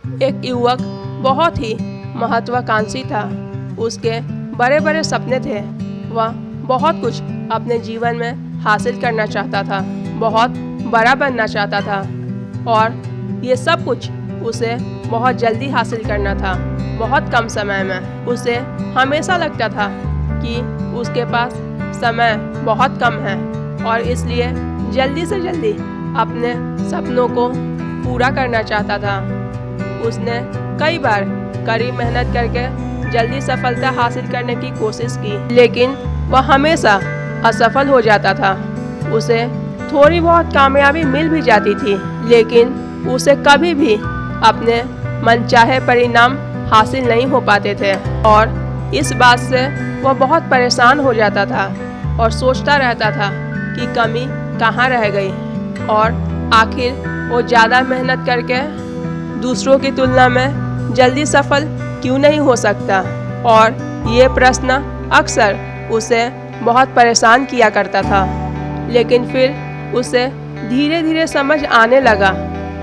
एक युवक बहुत ही महत्वाकांक्षी था। उसके बड़े बड़े सपने थे। वह बहुत कुछ अपने जीवन में हासिल करना चाहता था, बहुत बड़ा बनना चाहता था और ये सब कुछ उसे बहुत जल्दी हासिल करना था, बहुत कम समय में। उसे हमेशा लगता था कि उसके पास समय बहुत कम है और इसलिए जल्दी से जल्दी अपने सपनों को पूरा करना चाहता था। उसने कई बार कड़ी मेहनत करके जल्दी सफलता हासिल करने की कोशिश की, लेकिन वह हमेशा असफल हो जाता था। उसे थोड़ी बहुत कामयाबी मिल भी जाती थी, लेकिन उसे कभी भी अपने मनचाहे परिणाम हासिल नहीं हो पाते थे और इस बात से वह बहुत परेशान हो जाता था और सोचता रहता था कि कमी कहाँ रह गई और आखिर वो ज़्यादा मेहनत करके दूसरों की तुलना में जल्दी सफल क्यों नहीं हो सकता। और ये प्रश्न अक्सर उसे बहुत परेशान किया करता था। लेकिन फिर उसे धीरे धीरे समझ आने लगा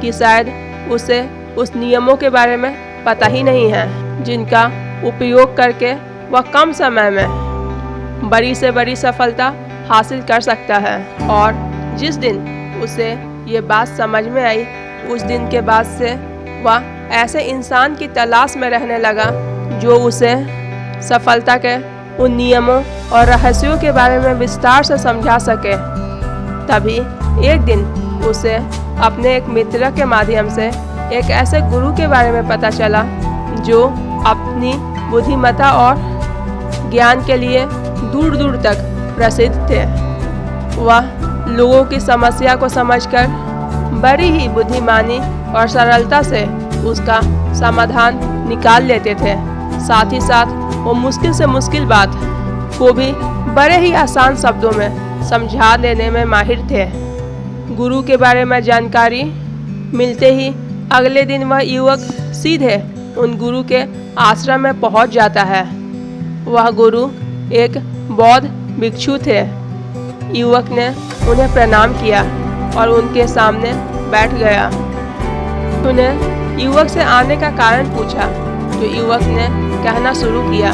कि शायद उसे उस नियमों के बारे में पता ही नहीं है जिनका उपयोग करके वह कम समय में बड़ी से बड़ी सफलता हासिल कर सकता है। और जिस दिन उसे ये बात समझ में आई, उस दिन के बाद से वह ऐसे इंसान की तलाश में रहने लगा जो उसे सफलता के उन नियमों और रहस्यों के बारे में विस्तार से समझा सके। तभी एक दिन उसे अपने एक मित्र के माध्यम से एक ऐसे गुरु के बारे में पता चला जो अपनी बुद्धिमत्ता और ज्ञान के लिए दूर दूर तक प्रसिद्ध थे। वह लोगों की समस्या को समझकर बड़ी ही बुद्धिमानी और सरलता से उसका समाधान निकाल लेते थे। साथ ही साथ वो मुश्किल से मुश्किल बात को भी बड़े ही आसान शब्दों में समझा देने में माहिर थे। गुरु के बारे में जानकारी मिलते ही अगले दिन वह युवक सीधे उन गुरु के आश्रम में पहुंच जाता है। वह गुरु एक बौद्ध भिक्षु थे। युवक ने उन्हें प्रणाम किया और उनके सामने बैठ गया। उन्हें युवक से आने का कारण पूछा तो युवक ने कहना शुरू किया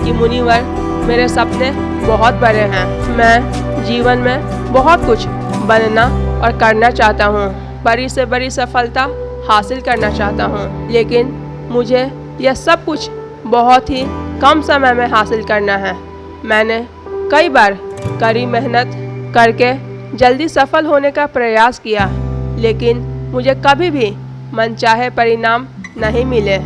कि मुनिवर, मेरे सपने बहुत बड़े हैं। मैं जीवन में बहुत कुछ बनना और करना चाहता हूँ, बड़ी से बड़ी सफलता हासिल करना चाहता हूँ, लेकिन मुझे यह सब कुछ बहुत ही कम समय में हासिल करना है। मैंने कई बार कड़ी मेहनत करके जल्दी सफल होने का प्रयास किया, लेकिन मुझे कभी भी मनचाहे परिणाम नहीं मिले।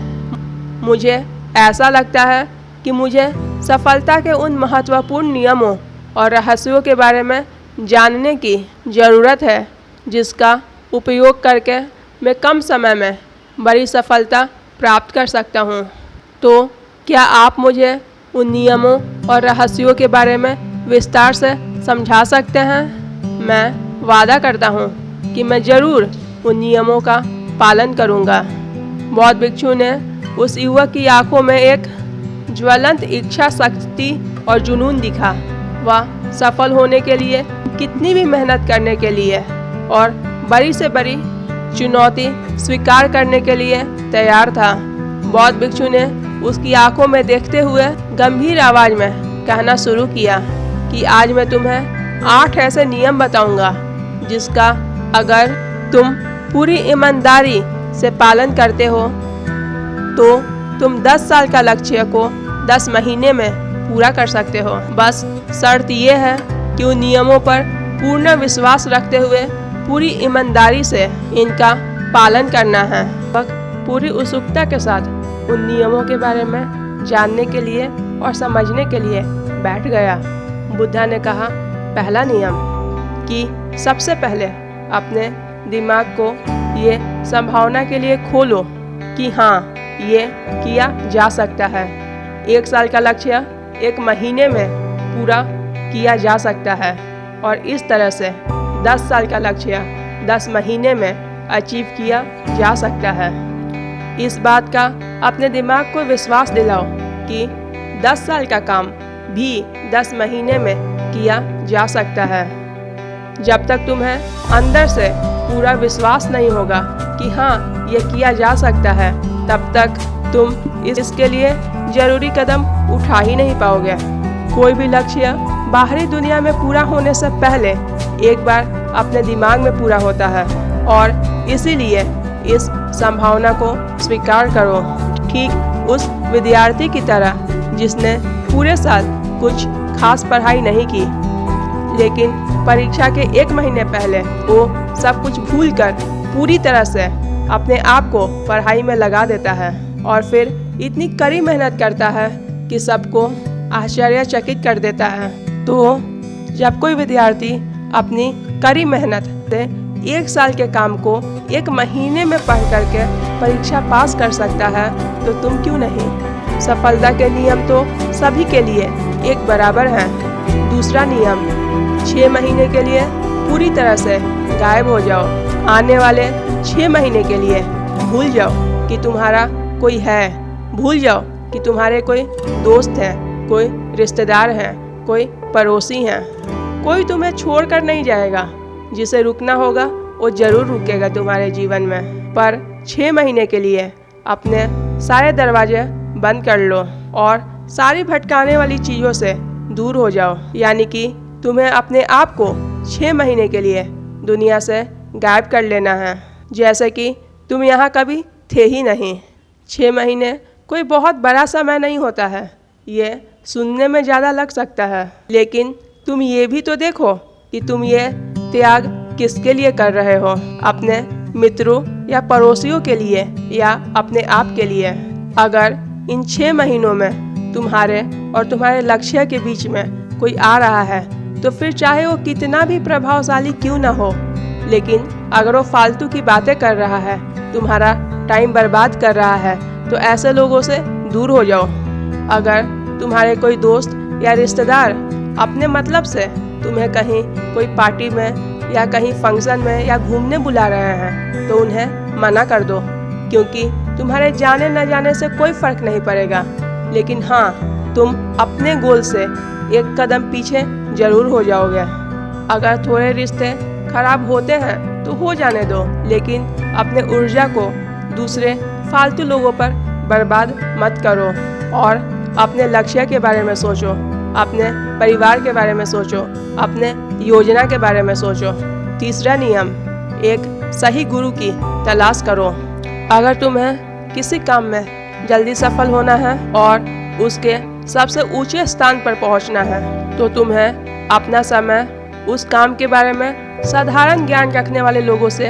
मुझे ऐसा लगता है कि मुझे सफलता के उन महत्वपूर्ण नियमों और रहस्यों के बारे में जानने की ज़रूरत है जिसका उपयोग करके मैं कम समय में बड़ी सफलता प्राप्त कर सकता हूँ। तो क्या आप मुझे उन नियमों और रहस्यों के बारे में विस्तार से समझा सकते हैं? मैं वादा करता हूँ कि मैं ज़रूर उन नियमों का पालन करूँगा। बौद्ध भिक्षु ने उस युवक की आंखों में एक ज्वलंत इच्छा शक्ति और जुनून दिखा। वह सफल होने के लिए कितनी भी मेहनत करने के लिए और बड़ी से बड़ी चुनौती स्वीकार करने के लिए तैयार था। बौद्ध भिक्षु ने उसकी आंखों में देखते हुए गंभीर आवाज में कहना शुरू किया कि आज मैं तुम्हें 8 ऐसे नियम बताऊंगा जिसका अगर तुम पूरी ईमानदारी से पालन करते हो तो तुम 10 साल का लक्ष्य को 10 महीने में पूरा कर सकते हो। बस शर्त यह है कि उन नियमों पर पूर्ण विश्वास रखते हुए पूरी ईमानदारी से इनका पालन करना है। वह पूरी उत्सुकता के साथ उन नियमों के बारे में जानने के लिए और समझने के लिए बैठ गया। बुद्धा ने कहा, पहला नियम कि सबसे पहले अपने दिमाग को ये संभावना के लिए खोलो कि हाँ, ये किया जा सकता है। 1 साल का लक्ष्य 1 महीने में पूरा किया जा सकता है और इस तरह से 10 साल का लक्ष्य 10 महीने में अचीव किया जा सकता है। इस बात का अपने दिमाग को विश्वास दिलाओ कि 10 साल का काम भी 10 महीने में किया जा सकता है। जब तक तुम्हें अंदर से पूरा विश्वास नहीं होगा कि हाँ ये किया जा सकता है, तब तक तुम इसके लिए जरूरी कदम उठा ही नहीं पाओगे। कोई भी लक्ष्य बाहरी दुनिया में पूरा होने से पहले एक बार अपने दिमाग में पूरा होता है, और इसीलिए इस संभावना को स्वीकार करो। ठीक उस विद्यार्थी की तरह जिसने पूरे साल कुछ खास पढ़ाई नहीं की, लेकिन परीक्षा के 1 महीने पहले वो सब कुछ भूलकर पूरी तरह से अपने आप को पढ़ाई में लगा देता है और फिर इतनी कड़ी मेहनत करता है कि सबको आश्चर्यचकित कर देता है। तो जब कोई विद्यार्थी अपनी कड़ी मेहनत से 1 साल के काम को 1 महीने में पढ़ करके परीक्षा पास कर सकता है, तो तुम क्यों नहीं। सफलता के नियम तो सभी के लिए एक बराबर हैं। दूसरा नियम, 6 महीने के लिए पूरी तरह से गायब हो जाओ। आने वाले 6 महीने के लिए भूल जाओ कि तुम्हारा कोई है, भूल जाओ कि तुम्हारे कोई दोस्त हैं, कोई रिश्तेदार हैं, कोई पड़ोसी हैं। कोई तुम्हें छोड़कर नहीं जाएगा। जिसे रुकना होगा वो जरूर रुकेगा तुम्हारे जीवन में, पर 6 महीने के लिए अपने सारे दरवाजे बंद कर लो और सारी भटकाने वाली चीज़ों से दूर हो जाओ। यानी कि तुम्हें अपने आप को 6 महीने के लिए दुनिया से गायब कर लेना है, जैसे कि तुम यहाँ कभी थे ही नहीं। 6 महीने कोई बहुत बड़ा समय नहीं होता है। ये सुनने में ज़्यादा लग सकता है, लेकिन तुम ये भी तो देखो कि तुम ये त्याग किसके लिए कर रहे हो। अपने मित्रों या पड़ोसियों के लिए या अपने आप के लिए। अगर इन 6 महीनों में तुम्हारे और तुम्हारे लक्ष्य के बीच में कोई आ रहा है, तो फिर चाहे वो कितना भी प्रभावशाली क्यों ना हो, लेकिन अगर वो फालतू की बातें कर रहा है, तुम्हारा टाइम बर्बाद कर रहा है, तो ऐसे लोगों से दूर हो जाओ। अगर तुम्हारे कोई दोस्त या रिश्तेदार अपने मतलब से तुम्हें कहीं कोई पार्टी में या कहीं फंक्शन में या घूमने बुला रहे हैं, तो उन्हें मना कर दो, क्योंकि तुम्हारे जाने न जाने से कोई फर्क नहीं पड़ेगा। लेकिन हाँ, तुम अपने गोल से एक कदम पीछे जरूर हो जाओगे। अगर थोड़े रिश्ते खराब होते हैं तो हो जाने दो, लेकिन अपने ऊर्जा को दूसरे फालतू लोगों पर बर्बाद मत करो और अपने लक्ष्य के बारे में सोचो, अपने परिवार के बारे में सोचो, अपने योजना के बारे में सोचो। तीसरा नियम, एक सही गुरु की तलाश करो। अगर तुम्हें किसी काम में जल्दी सफल होना है और उसके सबसे ऊंचे स्थान पर पहुंचना है, तो तुम्हें अपना समय उस काम के बारे में साधारण ज्ञान रखने वाले लोगों से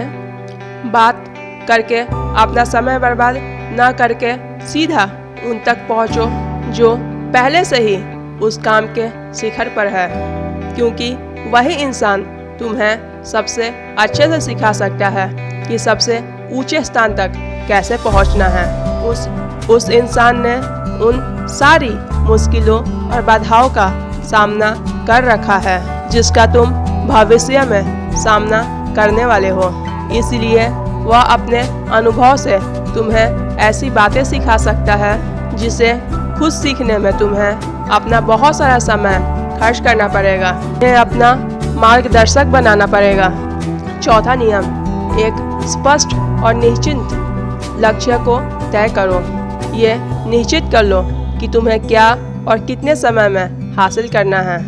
बात करके अपना समय बर्बाद ना करके सीधा उन तक पहुंचो जो पहले से ही उस काम के शिखर पर है, क्योंकि वही इंसान तुम्हें सबसे अच्छे से सिखा सकता है कि सबसे ऊंचे स्थान तक कैसे पहुंचना है। उस इंसान ने उन सारी मुश्किलों और बाधाओं का सामना कर रखा है जिसका तुम भविष्य में सामना करने वाले हो। इसलिए वह अपने अनुभव से तुम्हें ऐसी बातें सिखा सकता है जिसे खुद सीखने में तुम्हें अपना बहुत सारा समय खर्च करना पड़ेगा, उन्हें अपना मार्गदर्शक बनाना पड़ेगा। चौथा नियम, एक स्पष्ट और निश्चित लक्ष्य को तय करो। ये निश्चित कर लो कि तुम्हें क्या और कितने समय में हासिल करना है।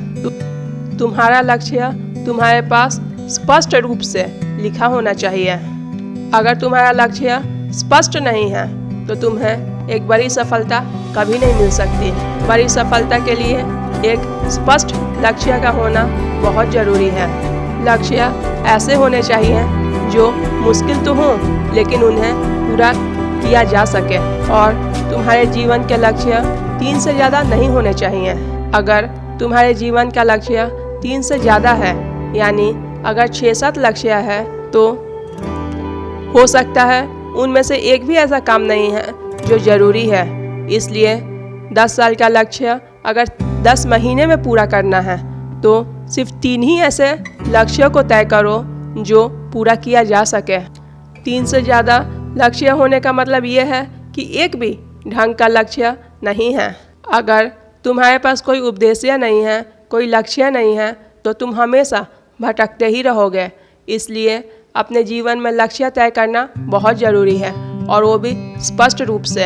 तुम्हारा लक्ष्य तुम्हारे पास स्पष्ट रूप से लिखा होना चाहिए। अगर तुम्हारा लक्ष्य स्पष्ट नहीं है तो तुम्हें एक बड़ी सफलता कभी नहीं मिल सकती। बड़ी सफलता के लिए एक स्पष्ट लक्ष्य का होना बहुत ज़रूरी है। लक्ष्य ऐसे होने चाहिए जो मुश्किल तो हों, लेकिन उन्हें पूरा किया जा सके। और तुम्हारे जीवन के लक्ष्य 3 से ज़्यादा नहीं होने चाहिए। अगर तुम्हारे जीवन का लक्ष्य 3 से ज़्यादा है, यानी अगर 6-7 लक्ष्य है, तो हो सकता है उनमें से एक भी ऐसा काम नहीं है जो ज़रूरी है। इसलिए 10 साल का लक्ष्य अगर 10 महीने में पूरा करना है, तो सिर्फ 3 ही ऐसे लक्ष्यों को तय करो जो पूरा किया जा सके। 3 से ज़्यादा लक्ष्य होने का मतलब ये है कि एक भी ढंग का लक्ष्य नहीं है। अगर तुम्हारे पास कोई उद्देश्य नहीं है, कोई लक्ष्य नहीं है, तो तुम हमेशा भटकते ही रहोगे। इसलिए अपने जीवन में लक्ष्य तय करना बहुत जरूरी है, और वो भी स्पष्ट रूप से।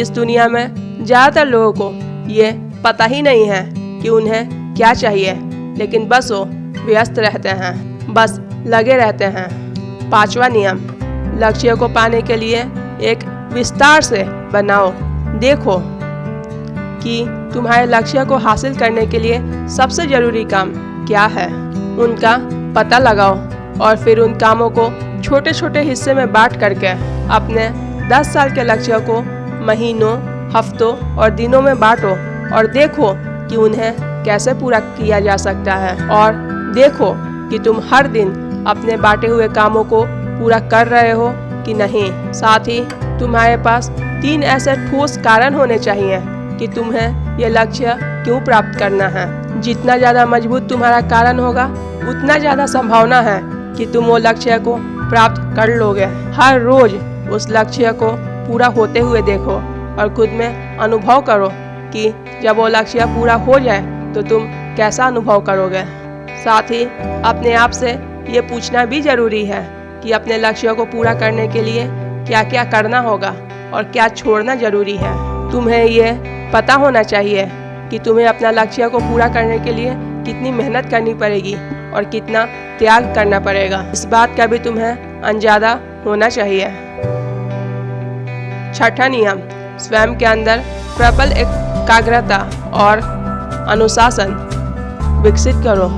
इस दुनिया में ज़्यादातर लोगों को ये पता ही नहीं है कि उन्हें क्या चाहिए, लेकिन बस वो व्यस्त रहते हैं, बस लगे रहते हैं। 5वां नियम, लक्ष्य को पाने के लिए एक विस्तार से बनाओ। देखो कि तुम्हारे लक्ष्य को हासिल करने के लिए सबसे ज़रूरी काम क्या है। उनका पता लगाओ और फिर उन कामों को छोटे छोटे हिस्से में बांट करके अपने 10 साल के लक्ष्य को महीनों, हफ्तों और दिनों में बांटो और देखो कि उन्हें कैसे पूरा किया जा सकता है। और देखो कि तुम हर दिन अपने बांटे हुए कामों को पूरा कर रहे हो कि नहीं। साथ ही तुम्हारे पास 3 ऐसे ठोस कारण होने चाहिए कि तुम्हें यह लक्ष्य क्यों प्राप्त करना है। जितना ज़्यादा मजबूत तुम्हारा कारण होगा, उतना ज़्यादा संभावना है कि तुम वो लक्ष्य को प्राप्त कर लोगे। हर रोज उस लक्ष्य को पूरा होते हुए देखो और खुद में अनुभव करो कि जब वो लक्ष्य पूरा हो जाए तो तुम कैसा अनुभव करोगे। साथ ही अपने आप से ये पूछना भी जरूरी है कि अपने लक्ष्य को पूरा करने के लिए क्या क्या करना होगा और क्या छोड़ना जरूरी है। तुम्हें ये पता होना चाहिए कि तुम्हें अपना लक्ष्य को पूरा करने के लिए कितनी मेहनत करनी पड़ेगी और कितना त्याग करना पड़ेगा। इस बात का भी तुम्हें अंदाजा होना चाहिए। 6वां नियम, स्वयं के अंदर प्रबल एकाग्रता और अनुशासन विकसित करो।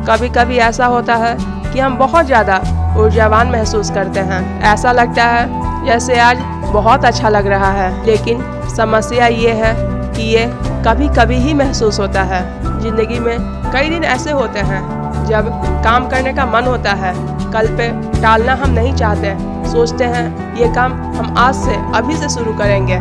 कभी कभी ऐसा होता है कि हम बहुत ज़्यादा ऊर्जावान महसूस करते हैं। ऐसा लगता है जैसे आज बहुत अच्छा लग रहा है, लेकिन समस्या ये है कि ये कभी कभी ही महसूस होता है। जिंदगी में कई दिन ऐसे होते हैं जब काम करने का मन होता है, कल पे टालना हम नहीं चाहते, सोचते हैं ये काम हम आज से अभी से शुरू करेंगे।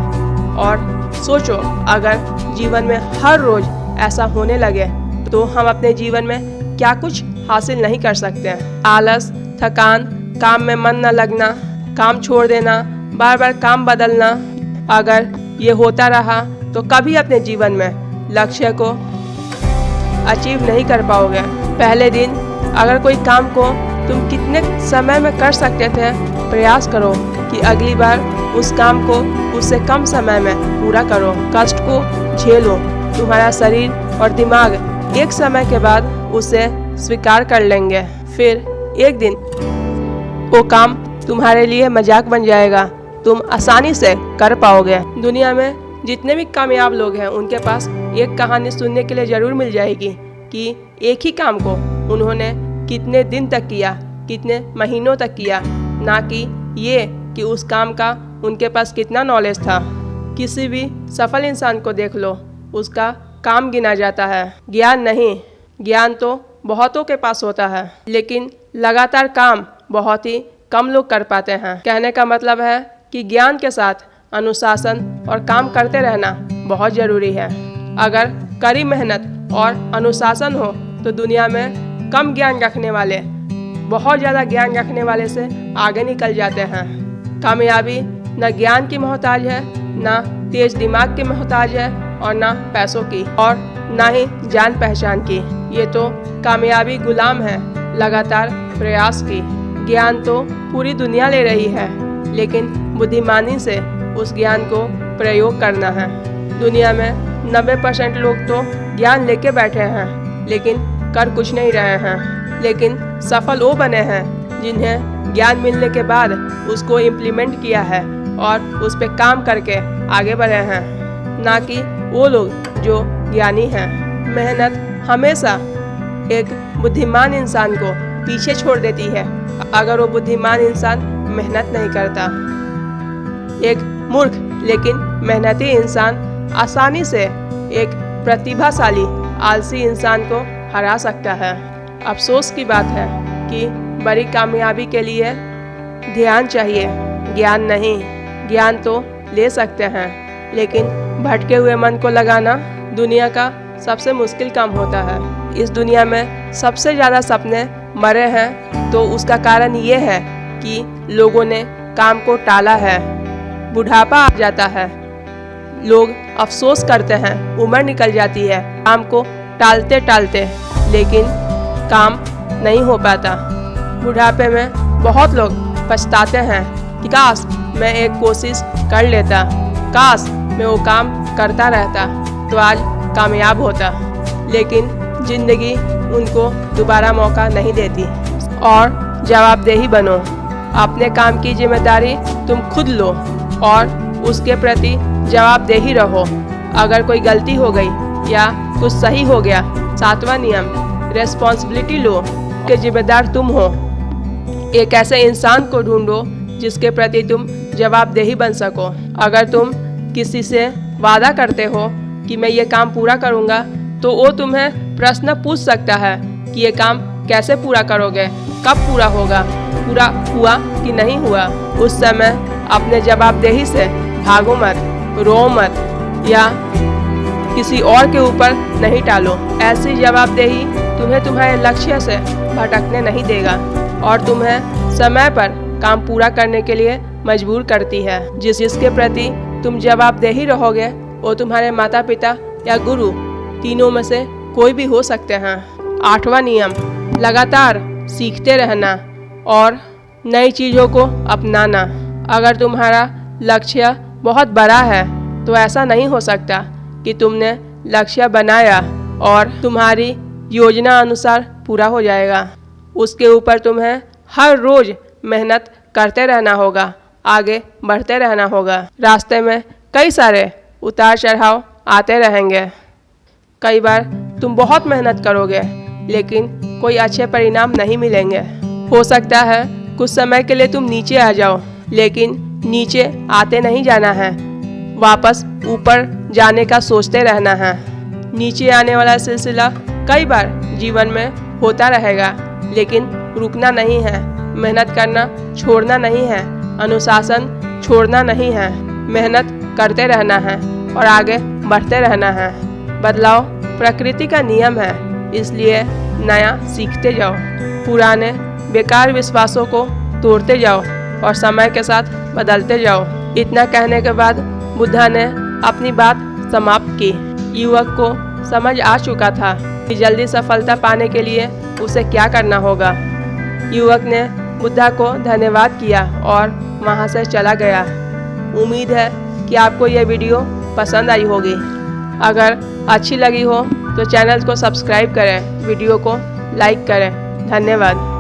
और सोचो अगर जीवन में हर रोज ऐसा होने लगे तो हम अपने जीवन में क्या कुछ हासिल नहीं कर सकते हैं। आलस, थकान, काम में मन न लगना, काम छोड़ देना, बार बार काम बदलना, अगर ये होता रहा तो कभी अपने जीवन में लक्ष्य को अचीव नहीं कर पाओगे। पहले दिन अगर कोई काम को तुम कितने समय में कर सकते थे, प्रयास करो कि अगली बार उस काम को उससे कम समय में पूरा करो। कष्ट को झेलो, तुम्हारा शरीर और दिमाग एक समय के बाद उसे स्वीकार कर लेंगे। फिर एक दिन वो काम तुम्हारे लिए मजाक बन जाएगा, तुम आसानी से कर पाओगे। दुनिया में जितने भी कामयाब लोग हैं उनके पास एक कहानी सुनने के लिए ज़रूर मिल जाएगी कि एक ही काम को उन्होंने कितने दिन तक किया, कितने महीनों तक किया, ना कि ये कि उस काम का उनके पास कितना नॉलेज था। किसी भी सफल इंसान को देख लो, उसका काम गिना जाता है, ज्ञान नहीं। ज्ञान तो बहुतों के पास होता है, लेकिन लगातार काम बहुत ही कम लोग कर पाते हैं। कहने का मतलब है कि ज्ञान के साथ अनुशासन और काम करते रहना बहुत ज़रूरी है। अगर कड़ी मेहनत और अनुशासन हो तो दुनिया में कम ज्ञान रखने वाले बहुत ज़्यादा ज्ञान रखने वाले से आगे निकल जाते हैं। कामयाबी न ज्ञान की मोहताज है, ना तेज दिमाग की मोहताज है, और ना पैसों की, और ना ही जान पहचान की। ये तो कामयाबी गुलाम है लगातार प्रयास की। ज्ञान तो पूरी दुनिया ले रही है, लेकिन बुद्धिमानी से उस ज्ञान को प्रयोग करना है। दुनिया में 90% लोग तो ज्ञान लेके बैठे हैं, लेकिन कर कुछ नहीं रहे हैं। लेकिन सफल वो बने हैं जिन्हें ज्ञान मिलने के बाद उसको इम्प्लीमेंट किया है और उस पर काम करके आगे बढ़े हैं, ना कि वो लोग जो ज्ञानी हैं। मेहनत हमेशा एक बुद्धिमान इंसान को पीछे छोड़ देती है अगर वो बुद्धिमान इंसान मेहनत नहीं करता। एक मूर्ख लेकिन मेहनती इंसान आसानी से एक प्रतिभाशाली आलसी इंसान को हरा सकता है। अफसोस की बात है कि बड़ी कामयाबी के लिए ध्यान चाहिए, ज्ञान नहीं। ज्ञान तो ले सकते हैं, लेकिन भटके हुए मन को लगाना दुनिया का सबसे मुश्किल काम होता है। इस दुनिया में सबसे ज़्यादा सपने मरे हैं तो उसका कारण ये है कि लोगों ने काम को टाला है। बुढ़ापा आ जाता है, लोग अफसोस करते हैं, उम्र निकल जाती है काम को टालते टालते, लेकिन काम नहीं हो पाता। बुढ़ापे में बहुत लोग पछताते हैं कि काश मैं एक कोशिश कर लेता, काश मैं वो काम करता रहता तो आज कामयाब होता। लेकिन ज़िंदगी उनको दोबारा मौका नहीं देती। और जवाबदेही बनो। अपने काम की जिम्मेदारी तुम खुद लो और उसके प्रति जवाबदेही रहो। अगर कोई गलती हो गई या कुछ सही हो गया, 7वां नियम, रेस्पॉन्सिबिलिटी लो कि जिम्मेदार तुम हो। एक ऐसे इंसान को ढूंढो जिसके प्रति तुम जवाबदेही बन सको। अगर तुम किसी से वादा करते हो कि मैं ये काम पूरा करूँगा, तो वो तुम्हें प्रश्न पूछ सकता है कि ये काम कैसे पूरा करोगे, कब पूरा होगा, पूरा हुआ कि नहीं हुआ। उस समय अपने जवाबदेही से भागो मत, रो मत या किसी और के ऊपर नहीं टालो। ऐसी जवाबदेही तुम्हें तुम्हारे लक्ष्य से भटकने नहीं देगा और तुम्हें समय पर काम पूरा करने के लिए मजबूर करती है। जिसके प्रति तुम जवाबदेही रहोगे वो तुम्हारे माता पिता या गुरु, तीनों में से कोई भी हो सकते हैं। 8वां नियम, लगातार सीखते रहना और नई चीज़ों को अपनाना। अगर तुम्हारा लक्ष्य बहुत बड़ा है तो ऐसा नहीं हो सकता कि तुमने लक्ष्य बनाया और तुम्हारी योजना अनुसार पूरा हो जाएगा। उसके ऊपर तुम्हें हर रोज़ मेहनत करते रहना होगा, आगे बढ़ते रहना होगा। रास्ते में कई सारे उतार चढ़ाव आते रहेंगे। कई बार तुम बहुत मेहनत करोगे लेकिन कोई अच्छे परिणाम नहीं मिलेंगे। हो सकता है कुछ समय के लिए तुम नीचे आ जाओ, लेकिन नीचे आते नहीं जाना है, वापस ऊपर जाने का सोचते रहना है। नीचे आने वाला सिलसिला कई बार जीवन में होता रहेगा, लेकिन रुकना नहीं है, मेहनत करना छोड़ना नहीं है, अनुशासन छोड़ना नहीं है, मेहनत करते रहना है और आगे बढ़ते रहना है। बदलाव प्रकृति का नियम है, इसलिए नया सीखते जाओ, पुराने बेकार विश्वासों को तोड़ते जाओ और समय के साथ बदलते जाओ। इतना कहने के बाद बुद्धा ने अपनी बात समाप्त की। युवक को समझ आ चुका था कि जल्दी सफलता पाने के लिए उसे क्या करना होगा। युवक ने बुद्धा को धन्यवाद किया और वहां से चला गया। उम्मीद है कि आपको यह वीडियो पसंद आई होगी। अगर अच्छी लगी हो तो चैनल को सब्सक्राइब करें, वीडियो को लाइक करें। धन्यवाद।